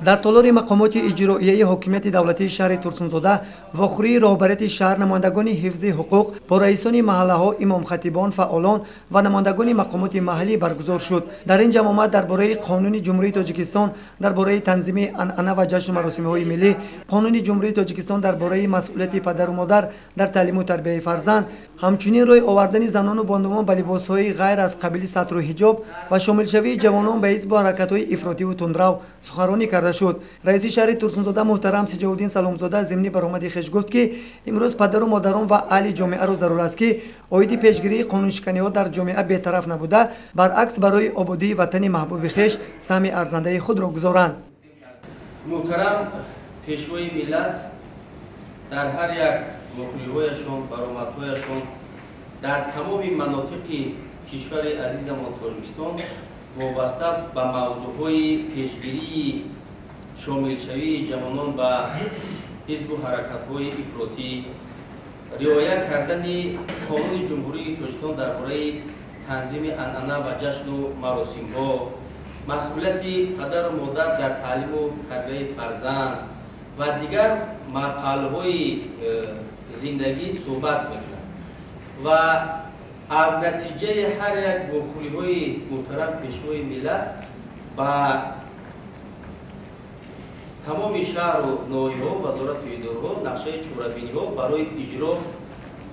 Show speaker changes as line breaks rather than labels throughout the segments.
дар толори мақомоти иҷроияи ҳокимияти давлатии шаҳри турсунзода вохӯрии роҳбарияти шаҳр, намояндагони ҳифзи ҳуқуқ бо раисони маҳаллаҳо, имомхатибон, фаъолон ва намояндагони мақомоти маҳаллӣ баргузор шуд. дар ин ҷамъомад дар бораи қонуни ҷумҳурии тоҷикистон дар бораи танзими анъана ва ҷашну маросимҳои миллӣ, қонуни ҷумҳурии тоҷикистон дар бораи масъулияти падару модар дар таълиму тарбияи фарзанд, ҳамчунин роҳи овардани занону бонувон ба либосҳои ғайр аз қабили сатру ҳиҷоб ва шомилшавии ҷавонон ба ҳизбу ҳаракатҳои ифротиву тундрав суханронӣ карда шуд. раиси шаҳри турсунзода муҳтарам Сиҷауддин Саломзода зимни баромади хеш гуфт ки имрӯз падару модарон ва аҳли ҷомеаро зарур аст ки оиди пешгирии қонуншиканиҳо дар ҷомеа бетараф набуда, баръакс барои ободии ватани маҳбуби хеш саҳми арзандаи худро гузоранд.
муҳтарам пешвои миллат дар ҳар як вохӯриҳояшон, баромадҳояшон дар тамоми манотиқи кишвари азизамон Тоҷикистон вобаста ба мавзӯъҳои пешгирии шомилшавии ҷавонон ба ҳизбу ҳаракатҳои ифротӣ, риоя кардани қонуни ҷумҳурии Тоҷикистон дар бораи танзими анъана ва ҷашну маросимҳо, масъулияти падару модар дар таълиму тарбияи фарзанд ва дигар марҳалаҳои зиндагӣ суҳбат мекунад ва аз натиҷаи ҳар як вохӯриҳои муҳтарам пешвои миллат ба тамоми шаҳру ноҳияҳо, вазорату идораҳо нақшаи чорабиниҳо барои иҷро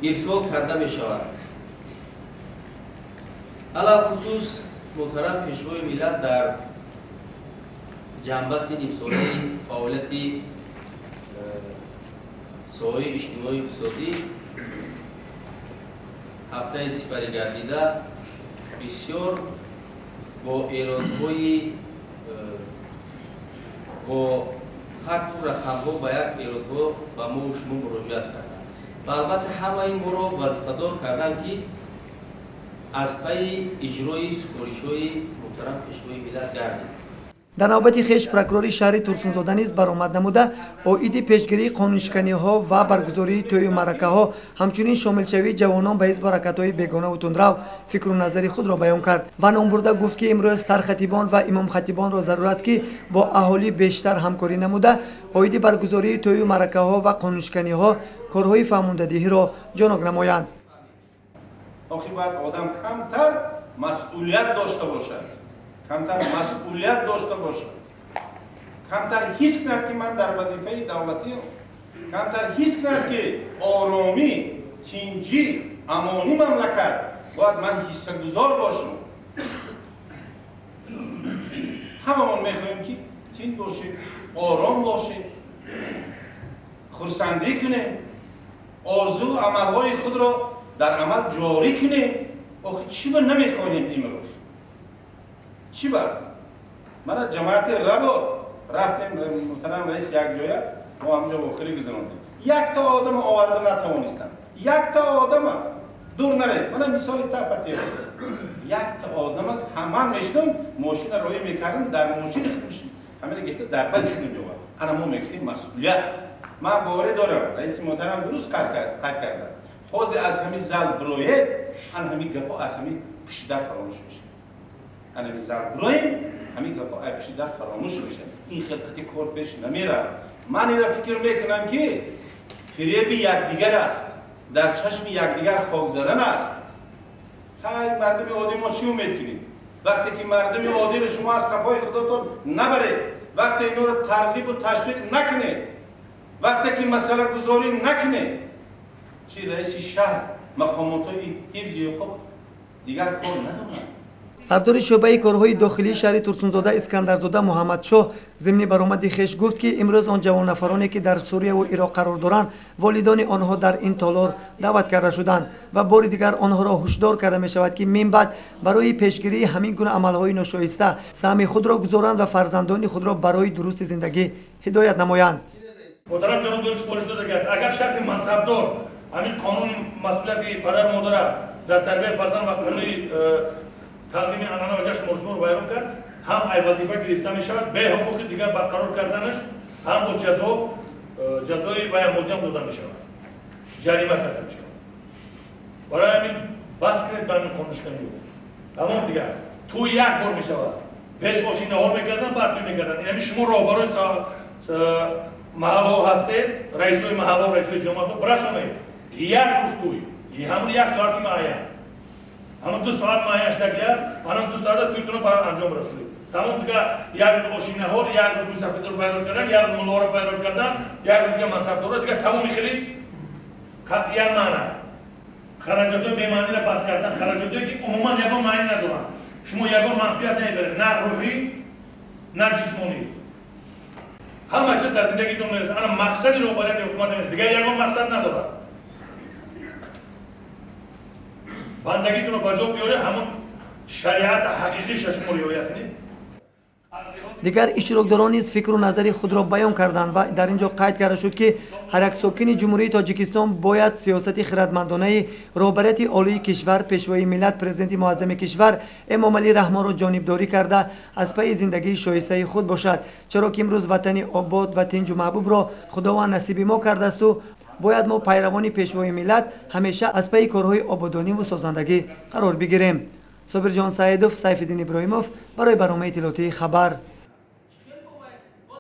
ирсол карда мешавад. алахусус муҳтарам пешвои миллат дар ҷанбаси нимсолаи фаъолияти соҳаи иҷтимоӣ иқтисодӣ ҳафтаи сифари гардида бисёр бо эродҳои бо хатту рақамҳо ба як эродҳо ба мову шумо муроҷиат карданд ва албатта ҳамаи моро вазифадор карданд ки аз пайи иҷрои супоришҳои муҳтарам пешвои миллат гардем.
дар навбати хеш прокурори шаҳри турсунзода низ баромад намуда оиди пешгирии қонуншиканиҳо ва баргузории тӯю маъракаҳо, ҳамчунин шомилшавии ҷавонон ба ҳизбу ҳаракатҳои бегонаву тундрав фикру назари худро баён кард ва ном бурда гуфт ки имрӯз сархатибон ва имомхатибонро зарур аст ки бо аҳолӣ бештар ҳамкорӣ намуда оиди баргузории тӯю маъракаҳо ва қонуншиканиҳо корҳои фаҳмондадиҳиро ҷонок намоянд.
охир бояд одам камтар масъулият дошта бошад, камтар масъулият дошта бошад, камтар ҳис кунад ки ман дар вазифаи давлатиам, камтар ҳис кунад ки оромӣ, тинҷӣ, амони мамлакат бояд ман ҳиссагузор бошам. ҳамамон мехоҳем ки тинҷ бошем, ором бошем, хурсандӣ кунем, орзу амалҳои худро дар амал ҷорӣ кунем. охир чӣ ба намехоҳем имрӯз? чӣ ба? мана ҷамоати рабо рафтем муҳтарам раис як ҷоя мо ҳамҷо вохӯрӣ гузарондем. якта одам оварда натавонистам. якта одама дур наред. мана мисоли тапати якта одама ҳаман мешидам мошина роҳӣ мекардам дар мошини худши ҳамина гифта дар бали худам ҷовард. ана мо мегуфтем масъулият. ман боварӣ дорам раиси муҳтарам дуруст кар карда. ҳозир аз ҳамин зал бироед, ан ҳамин гапо аз ҳамин пишидар фаромӯш мешавад. ан ҳамин зал бироем, ҳамин гапо аз пишидар фаромӯш мешавад. ин хилқати кор пеш намерад. ман инро фикр мекунам ки фиреби якдигар аст, дар чашми якдигар хок задан аст. хай мардуми одӣ мо чӣ умед кунем? вақте ки мардуми одиро шумо аз қафои худотон набаред, вақте инҳоро тарғибу ташвиқ накунед, вақте ки масъалатгузорӣ накунед, چی رئیس شهر مقامات‌های حفظ حقوق دیگر کار ندارند.
سردار شعبه کارهای داخلی شهر ترسونزاده اسکندرزاده محمدشاه ضمن برآمدی خویش گفت که امروز آن جوانفرانی که در سوریه و عراق قرار دارند والدان آنها در این تالار دعوت کرده شدند و بار دیگر آنها را هشدار کرده می شود که من بعد برای پیشگیری همین گونه عملهای ناشایسته سهم خود را گذارند و فرزندان خود را برای درست زندگی هدایت نمایند.
محترم جناب دکتر سپارش داده است اگر شخص منصبدار همین قانون مسئولیت پدر و مادر در تربیت فرزند و قانون تنظیم انانه و جشن مراسم رو بیان کرد، هم ای وظیفه گرفته می شود به حقوق دیگر برقرار کردنش، هم با جزای بیان مدیان داده می شود، جریمه کرده می شود. برای همین بس کنید به همین قانونشکنی بود. تمام دیگر تو یک بار می شود پیش آشینه‌ها میکردن بعد توی میکردن. یعنی شما راهبرای محله هستید، رئیسای محله و رئیسای جماعت برسونید یک روز توی همون یک ساعت معین، همون 2 ساعت معینش نگی است، همون 2 ساعت تویتون رو انجام رسونید. تمام دیگه یک روز آشینه‌ها رو، یک روز مستفیدان رو فایده کردن، یک روز ملا رو فایده کردن، یک روز دیگه منصبدار رو دیگه تمام خیلی قطعیت معنی. خراجات به معنی را بس کردن، خراجاتی که عموما یگان معنی ندارن. شما یگان منفعت نمیبرید، نه روحی نه جسمانی. همه چیز در زندگیتون میرسه. انا مقصدی رو برای حکومت میرسه، دیگه یگان مقصد نداره. بندگیتون رو بجا بیاره، همون شریعت حقیقی شما رعایت کنید.
دیگر اشتراکداران نیز فکر و نظر خود را بیان کردند و در اینجا قید کرده شد که هر یک ساکن جمهوری تاجیکستان باید سیاست خردمندانه رهبریت عالی کشور، پیشوای ملت، پرزیدنت معظم کشور امام علی رحمان را جانبداری کرده از پی زندگی شایسته خود باشد، چرا که امروز وطن آباد و تنج و محبوب را خداوند نصیب ما کرده است و باید ما پیروان پیشوای ملت همیشه از پی کارهای آبادانی و سازندگی قرار بگیریم. صابر جان سعیدوف، سیفالدین ابراهیموف برای برنامه اطلاعاتی خبر.